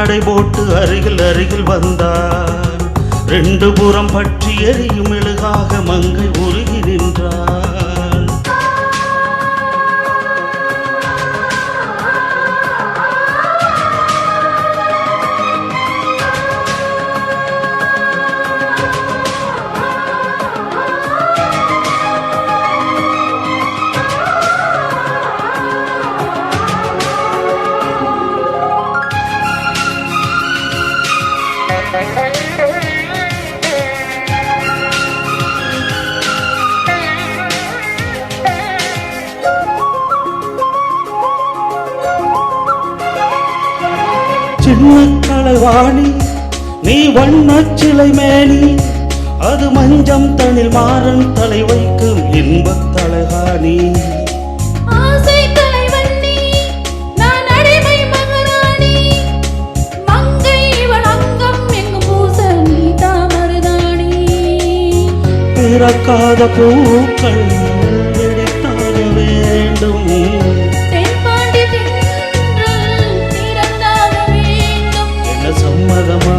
நடை போட்டு அருகில் அருகில் வந்தார். ரெண்டு புறம் பற்றி எரியும் மெழுகாக மங்கை உருகி நின்றார். சின்ன கலைவாணி நீ வண்ணச் சிலை மேனி, அது மஞ்சம் தனில் மாறன் தலை வைக்கும் இன்பத் தலகாணி. பிறக்காத பூக்கள் வெடித்தாக வேண்டும், என்ன சம்மதமா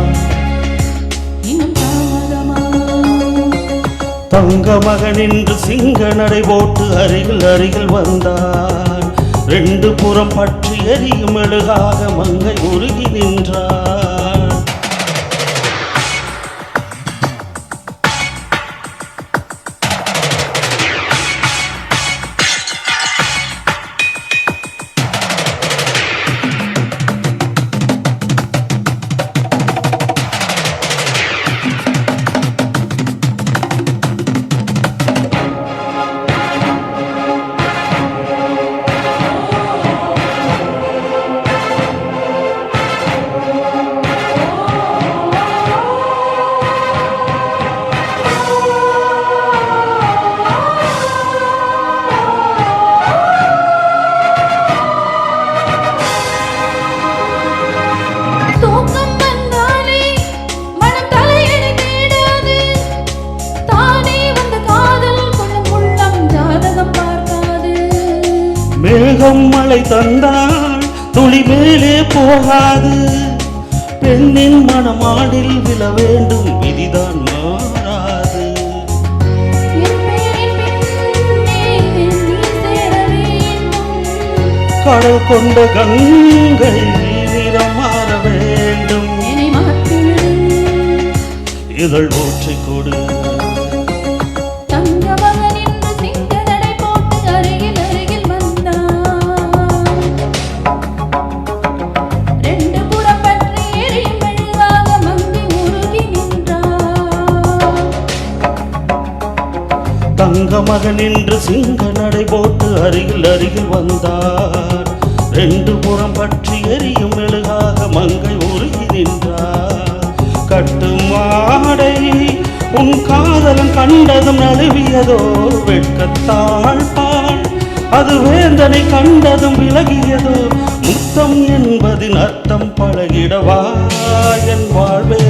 தங்க மகன் என்று சிங்க நடை போட்டு அருகில் அருகில் வந்தார். ரெண்டு புறம் பற்றி எரியும் மெழுகாக மங்கை உருகி நின்றார். மேகம் மழை தந்தால் துளி மேலே போகாது, பெண்ணின் மனமாடில் விழ வேண்டும் விதிதான் மாறாது. கடல் கொண்ட கங்கை நிறம் மாற வேண்டும், இதழ் ஊற்றி கொடு. தங்க மகன் என்று சிங்க நடை போட்டு அருகில் அருகில் வந்தார். ரெண்டு புறம் பற்றி எரியும் மெழுகாக மங்கை உருகி நின்றார். கட்டும் மாடை உன் காதலன் கண்டதும் நழுவியதோ வெட்கத்தாள் பாள், அது வேந்தனை கண்டதும் விலகியதோ. முத்தம் என்பதின் அர்த்தம் பழகிடவா என் வாழ்வே